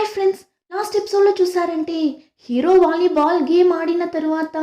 Hi friends, last ఎపిసోడ్లో చూసారంటే hero volleyball game ఆడిన తరువాత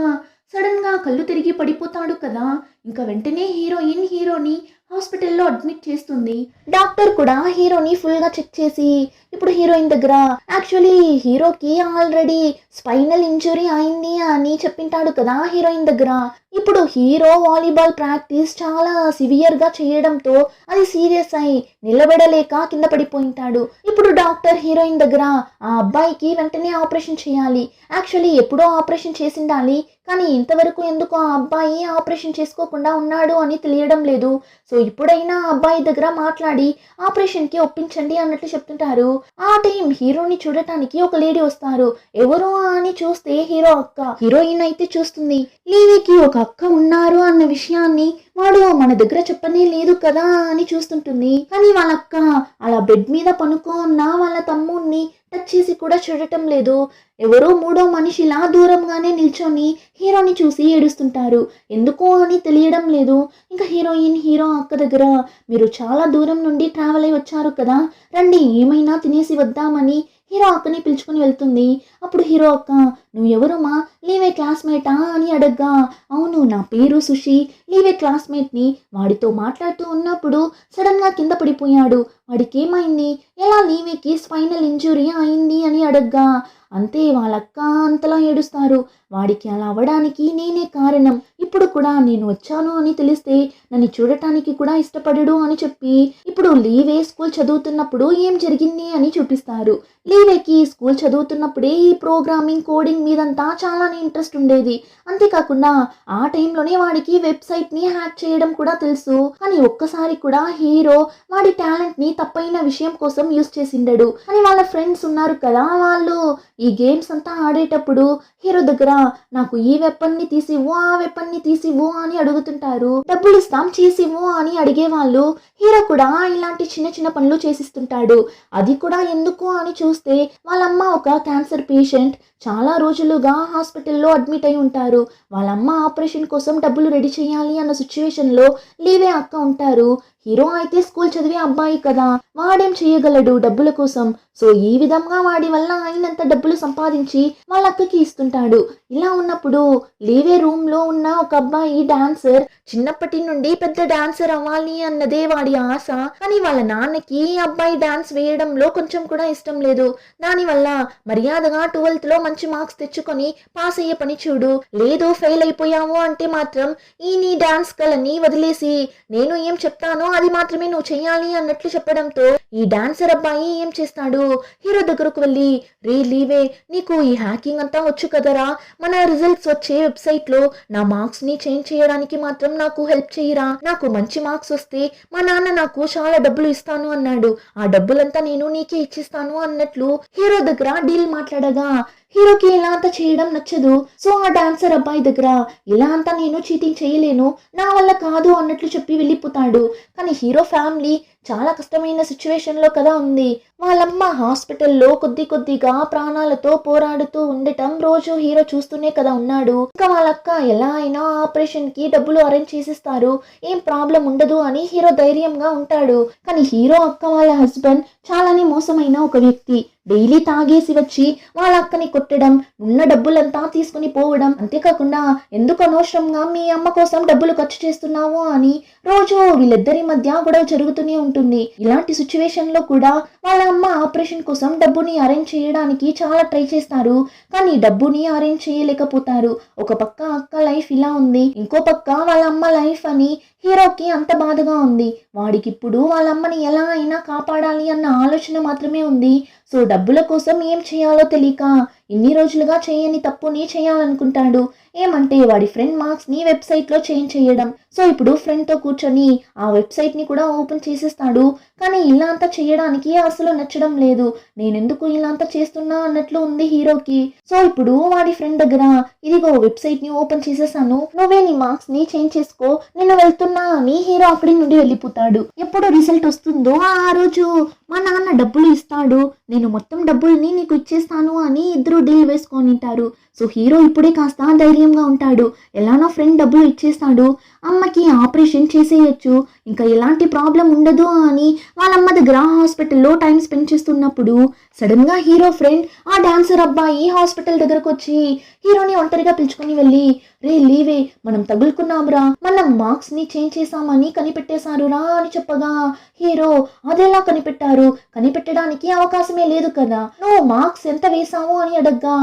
సడన్గా కళ్ళు తిరిగి పడిపోతాడు కదా. ఇంకా వెంటనే హీరోని హాస్పిటల్లో అడ్మిట్ చేస్తుంది. డాక్టర్ కూడా హీరోని ఫుల్గా చెక్ చేసి ఇప్పుడు హీరోయిన్ దగ్గర యాక్చువల్లీ హీరోకి ఆల్రెడీ స్పైనల్ ఇంజురీ అయింది అని చెప్పింటాడు కదా హీరోయిన్ దగ్గర. ఇప్పుడు హీరో వాలీబాల్ ప్రాక్టీస్ చాలా సివియర్గా చేయడంతో అది సీరియస్ అయి నిలబడలేక కింద పడిపోయింటాడు. ఇప్పుడు డాక్టర్ హీరోయిన్ దగ్గర ఆ అబ్బాయికి వెంటనే ఆపరేషన్ చేయాలి, యాక్చువల్లీ ఎప్పుడో ఆపరేషన్ చేసిండాలి, కానీ ఇంతవరకు ఎందుకు ఆ అబ్బాయి ఆపరేషన్ చేసుకోకుండా ఉన్నాడు అని తెలియడం లేదు. సో ఇప్పుడైనా ఆ అబ్బాయి దగ్గర మాట్లాడి ఆపరేషన్కి ఒప్పించండి అన్నట్లు చెప్తుంటారు. ఆ టైం హీరోని చూడటానికి ఒక లేడీ వస్తారు. ఎవరు అని చూస్తే హీరో అక్క. హీరోయిన్ అయితే చూస్తుంది, లీవికి ఒక అక్క ఉన్నారు అన్న విషయాన్ని వాడు మన దగ్గర చెప్పనే లేదు కదా అని చూస్తుంటుంది. కానీ వాళ్ళ అక్క అలా బెడ్ మీద పనుకో ఉన్న వాళ్ళ తమ్ముడిని టచ్ చేసి కూడా చూడటం లేదు. ఎవరో మూడో మనిషిలా దూరంగానే నిల్చొని హీరోని చూసి ఏడుస్తుంటారు. ఎందుకు అని తెలియడం లేదు. ఇంకా హీరో అక్క దగ్గర మీరు చాలా దూరం నుండి ట్రావెల్ అయి వచ్చారు కదా, రండి ఏమైనా తినేసి వద్దామని హీరో అక్కని పిలుచుకుని వెళ్తుంది. అప్పుడు హీరో అక్క, నువ్వు ఎవరుమా, లీవే క్లాస్మేటా అని అడగ్గా, అవును నా పేరు సుషి, లీవే క్లాస్మేట్ని. వాడితో మాట్లాడుతూ ఉన్నప్పుడు సడన్గా కింద పడిపోయాడు. వాడికి ఏమైంది, ఎలా లీవేకి స్పైనల్ ఇంజురీ అయింది అని అడగ్గా, అంతే వాళ్ళక్క అంతలా ఏడుస్తారు. వాడికి అలా అవ్వడానికి నేనే కారణం. ఇప్పుడు కూడా నేను వచ్చాను అని తెలిస్తే నన్ను చూడటానికి కూడా ఇష్టపడడు అని చెప్పి ఇప్పుడు లీవే స్కూల్ చదువుతున్నప్పుడు ఏం జరిగింది అని చూపిస్తారు. లీవేకి స్కూల్ చదువుతున్నప్పుడే ఈ ప్రోగ్రామింగ్ కోడింగ్ మీదంతా చాలానే ఇంట్రెస్ట్ ఉండేది. అంతేకాకుండా ఆ టైంలోనే వాడికి వెబ్సైట్ని హ్యాక్ చేయడం కూడా తెలుసు. కానీ ఒక్కసారి కూడా హీరో వాడి టాలెంట్ని తప్పైన విషయం కోసం యూజ్ చేసిండడు. అని వాళ్ళ ఫ్రెండ్స్ ఉన్నారు కదా, వాళ్ళు ఈ గేమ్స్ అంతా ఆడేటప్పుడు హీరో దగ్గర నాకు ఈ వెపన్ని తీసివ్వు, ఆ వెపన్ని తీసివ్వు అని అడుగుతుంటారు. డబ్బులు ఇస్తాం చేసివ్వు అని అడిగేవాళ్ళు. హీరో కూడా ఇలాంటి చిన్న చిన్న పనులు చేసిస్తుంటాడు. అది కూడా ఎందుకు అని చూస్తే వాళ్ళమ్మ ఒక క్యాన్సర్ పేషెంట్, చాలా రోజులుగా హాస్పిటల్లో అడ్మిట్ అయి ఉంటారు. వాళ్ళమ్మ ఆపరేషన్ కోసం డబ్బులు రెడీ చేయాలి అన్న సిచ్యువేషన్లో లీవే అక్క ఉంటారు. హీరో అయితే స్కూల్ చదివే అబ్బాయి కదా, వాడేం చేయగలడు డబ్బుల కోసం. సో ఈ విధంగా వాడి వల్ల అయినంత డబ్బులు సంపాదించి వాళ్ళ అక్కకి ఇస్తుంటాడు. ఇలా ఉన్నప్పుడు లీవే రూమ్ లో ఉన్న ఒక అబ్బాయి డాన్సర్, చిన్నప్పటి నుండి పెద్ద డాన్సర్ అవ్వాలి అన్నదే వాడి ఆశ. కానీ వాళ్ళ నాన్నకి అబ్బాయి డాన్స్ వేయడంలో కొంచెం కూడా ఇష్టం లేదు. దానివల్ల మర్యాదగా 12th లో మంచి మార్క్స్ తెచ్చుకొని పాస్ అయ్యే పని చూడు, లేదు ఫెయిల్ అయిపోయావు అంటే మాత్రం ఈ నీ డాన్స్ కళని వదిలేసి నేను ఏం చెప్తానో అది మాత్రమే నువ్వు చెయ్యాలి అన్నట్లు చెప్పడంతో ఈ డాన్సర్ అబ్బాయి ఏం చేస్తాడు, హీరో దగ్గరకు వెళ్ళి, రే లీవే నీకు ఈ హ్యాకింగ్ అంతా వచ్చు కదరా, మన రిజల్ట్స్ వచ్చే వెబ్సైట్ లో నా మార్క్స్ ని చేంజ్ చేయడానికి మాత్రం నాకు హెల్ప్ చేయరా, నాకు మంచి మార్క్స్ వస్తే మా నాన్న నాకు చాలా డబ్బులు ఇస్తాను అన్నాడు, ఆ డబ్బులంతా నేను నీకే ఇచ్చిస్తాను అన్నట్లు హీరో దగ్గర డీల్ మాట్లాడగా హీరోకి ఇలా అంతా చేయడం నచ్చదు. సో ఆ డాన్సర్ అబ్బాయి దగ్గర ఇలా అంతా నేను చీటింగ్ చేయలేను, నా వల్ల కాదు అన్నట్లు చెప్పి వెళ్ళిపోతాడు. కానీ హీరో ఫ్యామిలీ చాలా కష్టమైన సిచ్యువేషన్లో కదా ఉంది. వాళ్ళమ్మ హాస్పిటల్లో కొద్దిగా ప్రాణాలతో పోరాడుతూ ఉండటం రోజు హీరో చూస్తూనే కదా ఉన్నాడు. ఇంకా వాళ్ళక్క ఎలా అయినా ఆపరేషన్ కి డబ్బులు అరేంజ్ చేసిస్తారు, ఏం ప్రాబ్లం ఉండదు అని హీరో ధైర్యంగా ఉంటాడు. కానీ హీరో అక్క వాళ్ళ హస్బెండ్ చాలానే మోసమైన ఒక వ్యక్తి. డైలీ తాగేసి వచ్చి వాళ్ళ అక్కని కొట్టడం, ఉన్న డబ్బులంతా తీసుకుని పోవడం, అంతేకాకుండా ఎందుకు అనవసరంగా మీ అమ్మ కోసం డబ్బులు ఖర్చు చేస్తున్నావు అని రోజు వీళ్ళిద్దరి మధ్య గొడవ జరుగుతూనే ఉంటుంది. ఇలాంటి సిచ్యువేషన్ లో కూడా వాళ్ళ అమ్మ ఆపరేషన్ కోసం డబ్బుని అరేంజ్ చేయడానికి చాలా ట్రై చేస్తారు. కానీ డబ్బుని అరేంజ్ చేయలేకపోతారు. ఒక పక్క అక్క లైఫ్ ఇలా ఉంది, ఇంకో పక్క వాళ్ళ అమ్మ లైఫ్ అని హీరోకి అంత బాధగా ఉంది. వాడికి ఇప్పుడు వాళ్ళ అమ్మని ఎలా అయినా కాపాడాలి అన్న ఆలోచన మాత్రమే ఉంది. సో డబ్బుల కోసం ఏం చేయాలో తెలియక ఇన్ని రోజులుగా చేయని తప్పుని చేయాలనుకుంటాడు. ఏమంటే వాడి ఫ్రెండ్ మార్క్స్ ని వెబ్సైట్ లో చేంజ్ చేయడం. సో ఇప్పుడు ఫ్రెండ్ తో కూర్చొని ఆ వెబ్సైట్ ని కూడా ఓపెన్ చేసేస్తాడు. కానీ ఇలా అంతా చేయడానికి అసలు నచ్చడం లేదు. నేనెందుకు ఇలా అంతా చేస్తున్నా అన్నట్లు ఉంది హీరోకి. సో ఇప్పుడు వాడి ఫ్రెండ్ దగ్గర, ఇదిగో వెబ్సైట్ ని ఓపెన్ చేసేసాను, నువ్వే నీ మార్క్స్ ని చేంజ్ చేసుకో, నేను వెళ్తున్నాను వెళ్తున్నా అని హీరో అక్కడి నుండి వెళ్ళిపోతాడు. ఎప్పుడు రిజల్ట్ వస్తుందో ఆ రోజు మా నాన్న డబ్బులు ఇస్తాడు, నేను మొత్తం డబ్బుల్ని నీకు ఇచ్చేస్తాను అని ఇద్దరు డీల్ వేసుకొని ఉంటారు. సో హీరో ఇప్పుడే కాస్త ధైర్యంగా ఉంటాడు. ఎలానో ఫ్రెండ్ డబ్బులు ఇచ్చేస్తాడు, అమ్మకి ఆపరేషన్ చేసేయచ్చు, ఇంకా ఎలాంటి ప్రాబ్లం ఉండదు అని వాళ్ళమ్మ దగ్గర హాస్పిటల్లో టైం స్పెండ్ చేస్తున్నప్పుడు సడన్ గా హీరో ఫ్రెండ్ ఆ డాన్సర్ అబ్బాయి హాస్పిటల్ దగ్గరకు వచ్చి హీరోని ఒంటరిగా పిలుచుకొని వెళ్ళి, రే లేవే, మనం తగులుకున్నాంరా, మనం మార్క్స్ ని చేంజ్ చేసామని కనిపెట్టేశారు రా అని చెప్పగా హీరో అదెలా కనిపెట్టారు, కనిపెట్టడానికి అవకాశమే లేదు కదా, నువ్వు మార్క్స్ ఎంత వేసావు అని అడగ్గా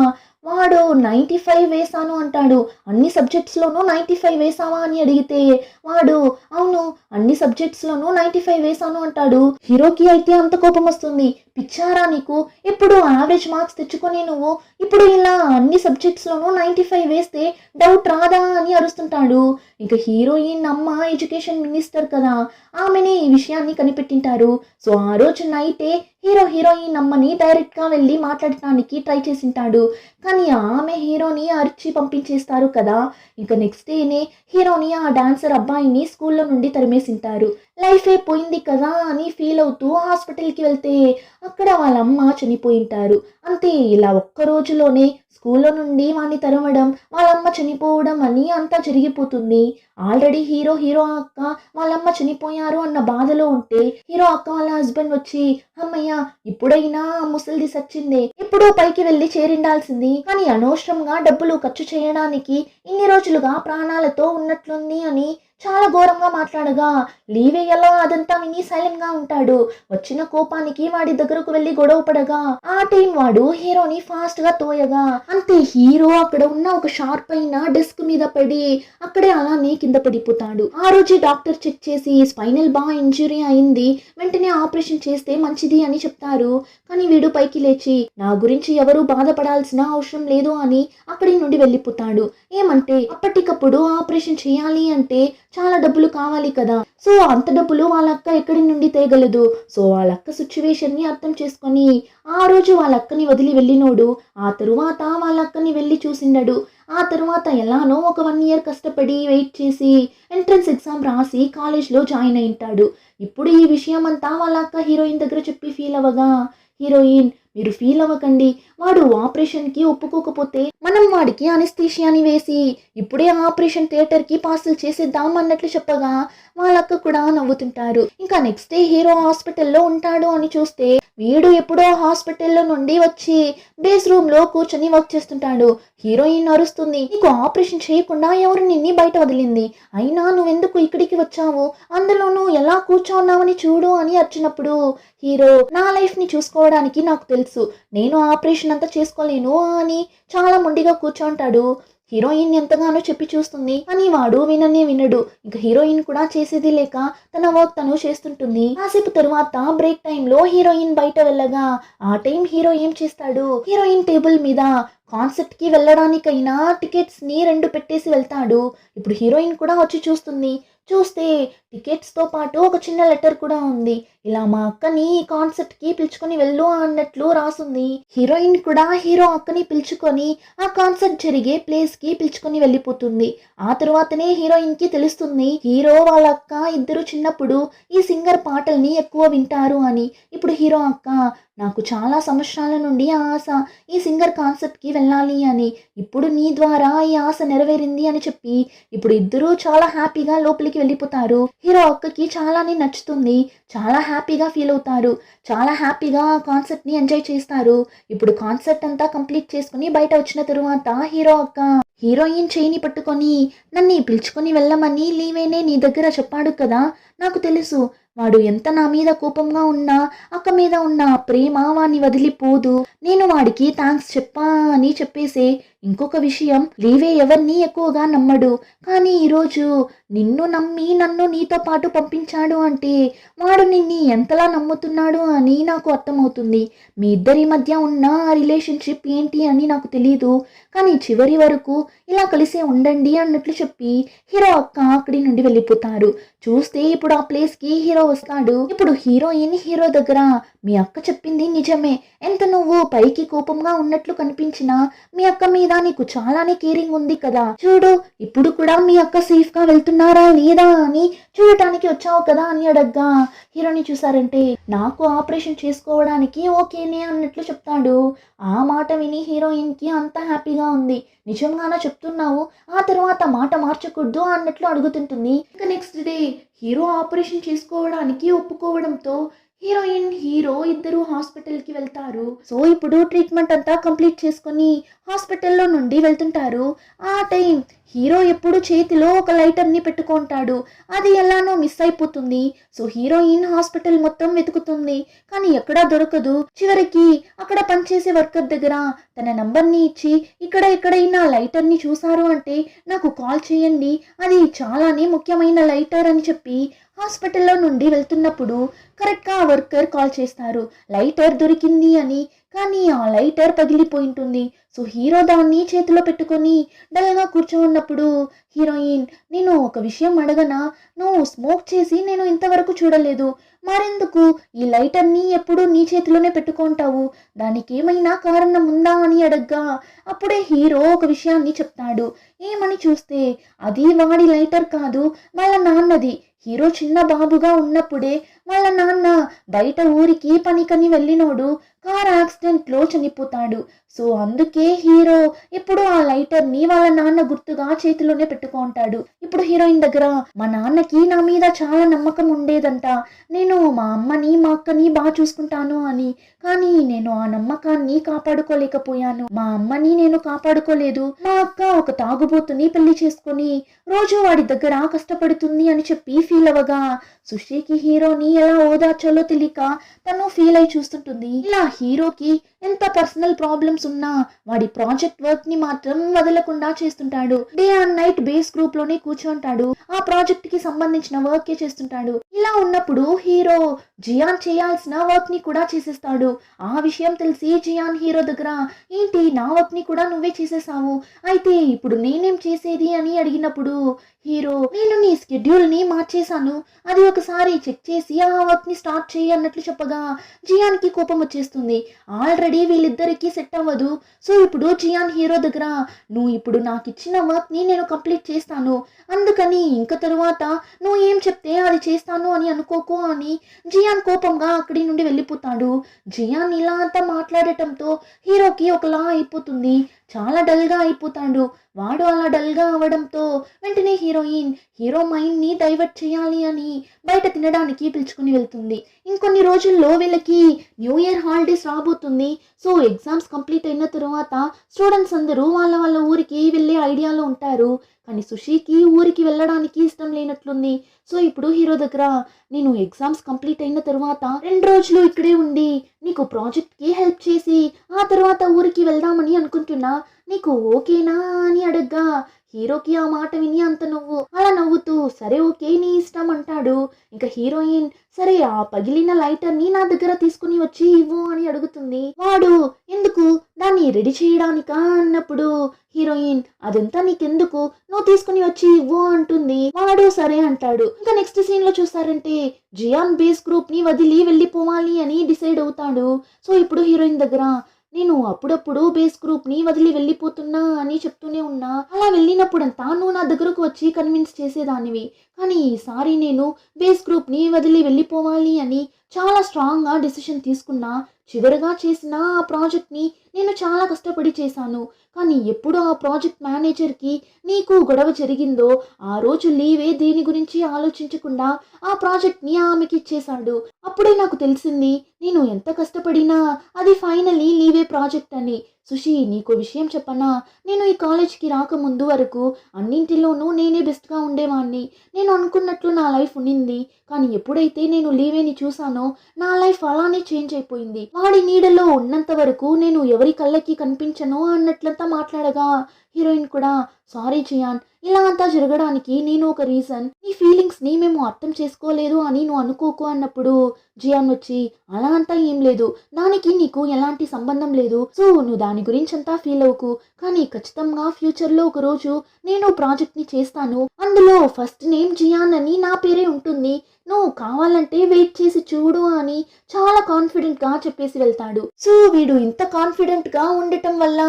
వాడు 95 వేసాను అంటాడు. అన్ని సబ్జెక్ట్స్లోనూ 95 వేసావా అని అడిగితే వాడు అవును అన్ని సబ్జెక్ట్స్లోనూ 95 వేసాను అంటాడు. హీరోకి అయితే అంత కోపం వస్తుంది, పిచ్చారా నీకు, ఎప్పుడు యావరేజ్ మార్క్స్ తెచ్చుకొని నువ్వు ఇప్పుడు ఇలా అన్ని సబ్జెక్ట్స్లోనూ 95 వేస్తే డౌట్ రాదా అని అరుస్తుంటాడు. ఇంకా హీరోయిన్ అమ్మ ఎడ్యుకేషన్ మినిస్టర్ కదా, ఆమెనే ఈ విషయాన్ని కనిపెట్టింటారు. సో ఆ రోజు నైటే హీరోయిన్ అమ్మని డైరెక్ట్గా వెళ్ళి మాట్లాడటానికి ట్రై చేసింటాడు. కానీ ఆమె హీరోని అరిచి పంపించేస్తారు కదా. ఇంకా నెక్స్ట్ డేనే హీరోని ఆ డాన్సర్ అబ్బాయిని స్కూల్లో నుండి తరిమేసింటారు. లైఫే పోయింది కదా అని ఫీల్ అవుతూ హాస్పిటల్కి వెళ్తే అక్కడ వాళ్ళమ్మ చనిపోయింటారు. అంతే, ఇలా ఒక్క రోజులోనే స్కూల్లో నుండి వాణ్ణి తరమడం, వాళ్ళమ్మ చనిపోవడం అని అంతా జరిగిపోతుంది. ఆల్రెడీ హీరో అక్క వాళ్ళమ్మ చనిపోయారు అన్న బాధలో ఉంటే హీరో అక్క వాళ్ళ హస్బెండ్ వచ్చి అమ్మయ్య ఇప్పుడైనా ముసలిది సచ్చిందే, ఎప్పుడో పైకి వెళ్ళి చేరిండాల్సింది, కానీ అనవసరంగా డబ్బులు ఖర్చు చేయడానికి ఇన్ని రోజులుగా ప్రాణాలతో ఉన్నట్లుంది అని చాలా ఘోరంగా మాట్లాడగా లీవేయలా అదంతా విని సైలెంట్ గా ఉంటాడు. వచ్చిన కోపానికి వాడి దగ్గరకు వెళ్ళి గొడవ పడగా ఆ టైం వాడు హీరోని ఫాస్ట్ గా తోయగా అంతే, హీరో అక్కడ ఉన్న ఒక షార్ప్ అయిన డెస్క్ మీద పడి అక్కడే అలానే కింద పడిపోతాడు. ఆ రోజు డాక్టర్ చెక్ చేసి స్పైనల్ బా ఇంజురీ అయింది, వెంటనే ఆపరేషన్ చేస్తే మంచిది అని చెప్తారు. కానీ వీడు పైకి లేచి నా గురించి ఎవరు బాధపడాల్సిన అవసరం లేదు అని అక్కడి నుండి వెళ్ళిపోతాడు. ఏమంటే అప్పటికప్పుడు ఆపరేషన్ చేయాలి అంటే చాలా డబ్బులు కావాలి కదా, సో అంత డబ్బులు వాళ్ళ అక్క ఎక్కడి నుండి తేగలదు. సో వాళ్ళ అక్క సిచ్యువేషన్ ని అర్థం చేసుకొని ఆ రోజు వాళ్ళ అక్కని వదిలి వెళ్ళినోడు ఆ తరువాత వాళ్ళ అక్కని వెళ్ళి చూసిండడు. ఆ తరువాత ఎలానో ఒక 1 year కష్టపడి వెయిట్ చేసి ఎంట్రన్స్ ఎగ్జామ్ రాసి కాలేజ్లో జాయిన్ అయింటాడు. ఇప్పుడు ఈ విషయం అంతా వాళ్ళ అక్క హీరోయిన్ దగ్గర చెప్పి ఫీల్ అవ్వగా హీరోయిన్ మీరు ఫీల్ అవ్వకండి, వాడు ఆపరేషన్కి ఒప్పుకోకపోతే మనం వాడికి అనెస్థీషియాని వేసి ఇప్పుడే ఆపరేషన్ థియేటర్కి పార్సల్ చేసేద్దాం అన్నట్లు చెప్పగా వాళ్ళక్క కూడా నవ్వుతుంటారు. ఇంకా నెక్స్ట్ డే హీరో హాస్పిటల్లో ఉంటాడు అని చూస్తే వీడు ఎప్పుడో హాస్పిటల్లో నుండి వచ్చి బేస్ రూమ్లో కూర్చొని వర్క్ చేస్తుంటాడు. హీరోయిన్ అరుస్తుంది, నీకు ఆపరేషన్ చేయకుండా ఎవరు నిన్ని బయట వదిలింది, అయినా నువ్వెందుకు ఇక్కడికి వచ్చావు, అందులోనూ ఎలా కూర్చోన్నావని చూడు అని అరిచినప్పుడు హీరో నా లైఫ్ ని చూసుకోవడానికి నాకు తెలుసు, నేను ఆపరేషన్ అంతా చేసుకోలేను అని చాలా మొండిగా కూర్చోంటాడు. హీరోయిన్ ఎంతగానో చెప్పి చూస్తుంది కానీ వాడు వినడు. ఇంకా హీరోయిన్ కూడా చేసేది లేక తన వర్క్ తను చేస్తుంటుంది. కాసేపు తరువాత బ్రేక్ టైంలో హీరోయిన్ బయట వెళ్ళగా ఆ టైం హీరో ఏం చేస్తాడు, హీరోయిన్ టేబుల్ మీద కాన్సర్ట్ కి వెళ్ళడానికైనా టికెట్స్ ని 2 పెట్టేసి వెళ్తాడు. ఇప్పుడు హీరోయిన్ కూడా వచ్చి చూస్తే టికెట్స్ తో పాటు ఒక చిన్న లెటర్ కూడా ఉంది, ఇలా మా అక్కని కాన్సర్ట్ కి పిలుచుకొని వెళ్ళు అన్నట్లు రాసుంది. హీరోయిన్ కూడా హీరో అక్కని పిలుచుకొని ఆ కాన్సర్ట్ జరిగే ప్లేస్ కి పిలుచుకొని వెళ్ళిపోతుంది. ఆ తరువాతనే హీరోయిన్ కి తెలుస్తుంది హీరో వాళ్ళ అక్క ఇద్దరు చిన్నప్పుడు ఈ సింగర్ పాటల్ని ఎక్కువ వింటారు అని. ఇప్పుడు హీరో అక్క నాకు చాలా సంవత్సరాల నుండి ఆశ ఈ సింగర్ కాన్సర్ట్ కి వెళ్ళాలి అని, ఇప్పుడు నీ ద్వారా ఈ ఆశ నెరవేరింది అని చెప్పి ఇప్పుడు ఇద్దరు చాలా హ్యాపీగా లోపలికి వెళ్ళిపోతారు. హీరో అక్కకి చాలానే నచ్చుతుంది, చాలా హ్యాపీగా ఫీల్ అవుతారు, చాలా హ్యాపీగా ఆ కాన్సర్ట్ ని ఎంజాయ్ చేస్తారు. ఇప్పుడు కాన్సర్ట్ అంతా కంప్లీట్ చేసుకుని బయట వచ్చిన తరువాత హీరో అక్క హీరోయిన్ చేయిని పట్టుకొని నన్ను పిలుచుకొని వెళ్ళమని లీవేనే నీ దగ్గర చెప్పాడు కదా, నాకు తెలుసు వాడు ఎంత నా మీద కోపంగా ఉన్నా అక్క మీద ఉన్న ప్రేమ వాడిని వదిలిపోదు, నేను వాడికి థ్యాంక్స్ చెప్పా అని చెప్పేసి. ఇంకొక విషయం, లీవే ఎవరిని ఎక్కువగా నమ్మడు, కానీ ఈరోజు నిన్ను నమ్మి నన్ను నీతో పాటు పంపించాడు అంటే వాడు నిన్ని ఎంతలా నమ్ముతున్నాడు అని నాకు అర్థమవుతుంది. మీ ఇద్దరి మధ్య ఉన్న రిలేషన్షిప్ ఏంటి అని నాకు తెలీదు, కానీ చివరి వరకు ఇలా కలిసే ఉండండి అన్నట్లు చెప్పి హీరో అక్క అక్కడి నుండి వెళ్ళిపోతారు. చూస్తే ఇప్పుడు ఆ ప్లేస్ కి హీరో వస్తాడు. ఇప్పుడు హీరోయిన్ హీరో దగ్గర మీ అక్క చెప్పింది నిజమే. ఎంత నువ్వు పైకి కోపంగా ఉన్నట్లు కనిపించినా మీ అక్క మీద నీకు చాలానే కేరింగ్ ఉంది కదా. చూడు ఇప్పుడు కూడా మీ అక్క సేఫ్‌గా వెళ్తున్నారా లేదా అని చూడటానికి వచ్చావు కదా అని అడగ్గా హీరోని చూసారంటే నాకు ఆపరేషన్ చేసుకోవడానికి ఓకేనే అన్నట్లు చెప్తాడు. ఆ మాట విని హీరోయిన్‌కి అంతా హ్యాపీగా ఉంది. నిజంగానా చెప్తున్నావు? ఆ తర్వాత మాట మార్చకూడదు అన్నట్లు అడుగుతుంటుంది. ఇంకా నెక్స్ట్ డే హీరో ఆపరేషన్ చేసుకోవడానికి ఒప్పుకోవడంతో హీరోయిన్, హీరో ఇద్దరు హాస్పిటల్‌కి వెళ్తారు. సో ఇప్పుడు ట్రీట్మెంట్ అంతా కంప్లీట్ చేసుకొని హాస్పిటల్‌లో నుండి వెళ్తుంటారు. ఆ టైం హీరో ఎప్పుడు చేతిలో ఒక లైటర్‌ని పెట్టుకుంటాడు. అది ఎలానో మిస్ అయిపోతుంది. సో హీరోయిన్ హాస్పిటల్ మొత్తం వెతుకుతుంది. కానీ ఎక్కడా దొరకదు. చివరికి అక్కడ పనిచేసే వర్కర్ దగ్గర తన నంబర్‌ని ఇచ్చి ఇక్కడ ఎక్కడైనా లైటర్‌ని చూసారు అంటే నాకు కాల్ చేయండి. అది చాలానే ముఖ్యమైన లైటర్ అని చెప్పి హాస్పిటల్లో నుండి వెళ్తున్నప్పుడు కరెక్ట్‌గా ఆ వర్కర్ కాల్ చేస్తారు. లైటర్ దొరికింది అని. కానీ ఆ లైటర్ పగిలిపోయింటుంది. సో హీరో దాన్ని చేతిలో పెట్టుకొని డల్‌గా కూర్చోన్నప్పుడు హీరోయిన్, నేను ఒక విషయం అడగనా? నువ్వు స్మోక్ చేసి నేను ఇంతవరకు చూడలేదు. మరెందుకు ఈ లైటర్‌ని ఎప్పుడూ నీ చేతిలోనే పెట్టుకుంటావు? దానికేమైనా కారణం ఉందా అని అడగ్గా అప్పుడే హీరో ఒక విషయాన్ని చెప్తాడు. ఏమని చూస్తే అది వాడి లైటర్ కాదు, వాళ్ళ నాన్నది. హీరో చిన్న బాబుగా ఉన్నప్పుడే వాళ్ళ నాన్న బయట ఊరికి పనికని వెళ్ళినోడు కార్ యాక్సిడెంట్లో చనిపోతాడు. సో అందుకే హీరో ఎప్పుడు ఆ లైటర్‌ని వాళ్ళ నాన్న గుర్తుగా చేతిలోనే పెట్టుకుంటాడు. ఇప్పుడు హీరోయిన్ దగ్గర మా నాన్నకి నా మీద చాలా నమ్మకం ఉండేదంట. నేను మా అమ్మని, మా అక్కని బాగా చూసుకుంటాను అని. కానీ నేను ఆ నమ్మకాన్ని కాపాడుకోలేకపోయాను. మా అమ్మని నేను కాపాడుకోలేదు. మా అక్క ఒక తాగుబోతుని పెళ్లి చేసుకొని రోజు వాడి దగ్గర కష్టపడుతుంది అని చెప్పి ఫీల్ అవ్వగా సుషికి హీరోని ఎలా ఓదార్చాలో తెలియక తను ఫీల్ అయి చూస్తుంటుంది. ఇలా హీరోకి ఎంత పర్సనల్ ప్రాబ్లమ్స్ ఉన్నా వాడి ప్రాజెక్ట్ వర్క్ ని మాత్రం వదలకుండా చేస్తుంటాడు. Day and night base group లోనే కూర్చుంటాడు. ఆ ప్రాజెక్ట్ కి సంబంధించిన వర్క్ చేస్తుంటాడు. ఇలా ఉన్నప్పుడు హీరో జియాన్ చేయాల్సిన వర్క్ ని కూడా చేసేస్తాడు. ఆ విషయం తెలిసి జియాన్ హీరో దగ్గర ఏంటి నా వర్క్ ని కూడా నువ్వే చేసేసావు, అయితే ఇప్పుడు నేనేం చేసేది అని అడిగినప్పుడు హీరో నేను నీ షెడ్యూల్ ని మార్చేశాను, అది ఒకసారి చెక్ చేసి ఆ వర్క్ ని స్టార్ట్ చేయి అన్నట్లు చెప్పగా జియాన్కి కోపం వచ్చేస్తుంది. ఆల్రెడీ వీళ్ళిద్దరికి సెట్ అవ్వదు. సో ఇప్పుడు జియాన్ హీరో దగ్గర నువ్వు ఇప్పుడు నాకు ఇచ్చిన వర్క్ ని నేను కంప్లీట్ చేస్తాను, అందుకని ఇంక తరువాత నువ్వు ఏం చెప్తే అది చేస్తాను అని అనుకోకు అని జియాన్ కోపంగా అక్కడి నుండి వెళ్ళిపోతాడు. జియాన్ ఇలా అంతా మాట్లాడటంతో హీరోకి ఒకలా అయిపోతుంది. చాలా డల్గా అయిపోతాడు. వాడు అలా డల్గా అవ్వడంతో వెంటనే హీరోయిన్ హీరో మైండ్ని డైవర్ట్ చేయాలి అని బయట తినడానికి పిలుచుకుని వెళ్తుంది. ఇంకొన్ని రోజుల్లో వీళ్ళకి న్యూ ఇయర్ హాలిడేస్ రాబోతుంది. సో ఎగ్జామ్స్ కంప్లీట్ అయిన తర్వాత స్టూడెంట్స్ అందరూ వాళ్ళ వాళ్ళ ఊరికి వెళ్ళే ఐడియాలో ఉంటారు. కానీ సుషికి ఊరికి వెళ్ళడానికి ఇష్టం లేనట్లుంది. సో ఇప్పుడు హీరో దగ్గర నేను ఎగ్జామ్స్ కంప్లీట్ అయిన తర్వాత 2 రోజులు ఇక్కడే ఉండి నీకు ప్రాజెక్ట్కి హెల్ప్ చేసి ఆ తర్వాత ఊరికి వెళ్దామని అనుకుంటున్నా, నీకు ఓకేనా అని అడగ్గా హీరోకి ఆ మాట విని అంత అలా నవ్వుతూ సరే ఓకే నీ ఇష్టం అంటాడు. ఇంకా హీరోయిన్ సరే ఆ పగిలిన లైటర్ని నా దగ్గర తీసుకుని వచ్చి ఇవ్వు అని అడుగుతుంది. వాడు ఎందుకు దాన్ని రెడీ చేయడానికా అన్నప్పుడు హీరోయిన్ అదంతా నీకెందుకు, నువ్వు తీసుకుని వచ్చి ఇవ్వు అంటుంది. వాడు సరే అంటాడు. ఇంకా నెక్స్ట్ సీన్ లో చూస్తారంటే జియాన్ బేస్ గ్రూప్ ని వదిలి వెళ్ళిపోవాలి అని డిసైడ్ అవుతాడు. సో ఇప్పుడు హీరోయిన్ దగ్గర నేను అప్పుడప్పుడు బేస్ గ్రూప్ ని వదిలి వెళ్ళిపోతున్నా అని చెప్తూనే ఉన్నా. అలా వెళ్ళినప్పుడంతా నువ్వు నా దగ్గరకు వచ్చి కన్విన్స్ చేసేదానివి. కానీ ఈసారి నేను బేస్ గ్రూప్ ని వదిలి వెళ్ళిపోవాలి అని చాలా స్ట్రాంగ్గా డెసిషన్ తీసుకున్నా. చివరిగా చేసిన ఆ ప్రాజెక్ట్ని నేను చాలా కష్టపడి చేశాను. కానీ ఎప్పుడు ఆ ప్రాజెక్ట్ మేనేజర్కి నీకు గొడవ జరిగిందో ఆ రోజు లీవే దేని గురించి ఆలోచించకుండా ఆ ప్రాజెక్ట్ని ఆమెకి ఇచ్చేశాడు. అప్పుడే నాకు తెలిసింది నేను ఎంత కష్టపడినా అది ఫైనలీ లీవే ప్రాజెక్ట్ అని. సుషి నీకు విషయం చెప్పనా, నేను ఈ కాలేజ్కి రాకముందు వరకు అన్నింటిలోనూ నేనే బెస్ట్గా ఉండేవాడిని. నేను అనుకున్నట్లు నా లైఫ్ ఉండింది. కానీ ఎప్పుడైతే నేను లీవేని చూసానో నా లైఫ్ అలానే చేంజ్ అయిపోయింది. వాడి నీడలో ఉన్నంత వరకు నేను ఎవరి కళ్ళకి కనిపించను అన్నట్లంతా మాట్లాడగా హీరోయిన్ కూడా సారీ జియాన్, ఇలా అంతా జరగడానికి నేను ఒక రీజన్, నీ ఫీలింగ్స్ ని మేము అర్థం చేసుకోలేదు అని నువ్వు అనుకోకు అన్నప్పుడు జియాన్ వచ్చి అలా అంతా ఏం లేదు, దానికి నీకు ఎలాంటి సంబంధం లేదు. సో నువ్వు దాని గురించి అంతా ఫీల్ అవ్వకు. కానీ ఖచ్చితంగా ఫ్యూచర్లో ఒక రోజు నేను ప్రాజెక్ట్ ని చేస్తాను. అందులో ఫస్ట్ నేమ్ జియాన్ అని నా పేరే ఉంటుంది. నువ్వు కావాలంటే వెయిట్ చేసి చూడు అని చాలా కాన్ఫిడెంట్గా చెప్పేసి వెళ్తాడు. సో వీడు ఇంత కాన్ఫిడెంట్గా ఉండటం వల్ల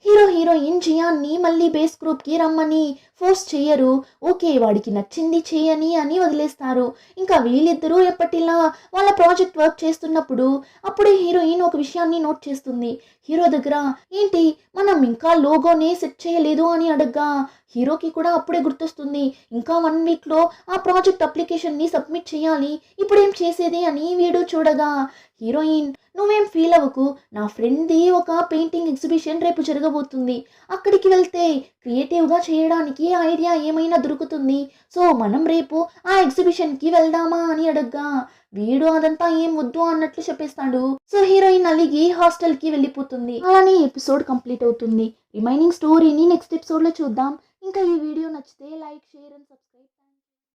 హీరోయిన్ జియాన్ని మళ్ళీ బేస్ గ్రూప్కి రమ్మని ఫోర్స్ చెయ్యరు. ఓకే వాడికి నచ్చింది చేయని అని వదిలేస్తారు. ఇంకా వీళ్ళిద్దరూ ఎప్పటిలా వాళ్ళ ప్రాజెక్ట్ వర్క్ చేస్తున్నప్పుడు అప్పుడే హీరోయిన్ ఒక విషయాన్ని నోట్ చేస్తుంది. హీరో దగ్గర ఏంటి మనం ఇంకా లోగోనే సెట్ చేయలేదు అని అడగ్గా హీరోకి కూడా అప్పుడే గుర్తొస్తుంది. ఇంకా 1 వీక్లో ఆ ప్రాజెక్ట్ అప్లికేషన్ని సబ్మిట్ చేయాలి, ఇప్పుడేం చేసేది అని వీడు చూడగా హీరోయిన్ నువ్వేం ఫీల్ అవ్వకు, నా ఫ్రెండ్ది ఒక పెయింటింగ్ ఎగ్జిబిషన్ రేపు జరగబోతుంది, అక్కడికి వెళ్తే క్రియేటివ్గా చేయడానికి ఐడియా ఏమైనా దొరుకుతుంది, సో మనం రేపు ఆ ఎగ్జిబిషన్కి వెళ్దామా అని అడగ్గా వీడు అదంతా ఏం వద్దు అన్నట్లు చెప్పేస్తాడు. సో హీరోయిన్ అలిగి హాస్టల్కి వెళ్ళిపోతుంది. అలానే ఎపిసోడ్ కంప్లీట్ అవుతుంది. రిమైనింగ్ స్టోరీని నెక్స్ట్ ఎపిసోడ్లో చూద్దాం. ఇంకా ఈ వీడియో నచ్చితే లైక్, షేర్ అండ్ సబ్స్క్రైబ్.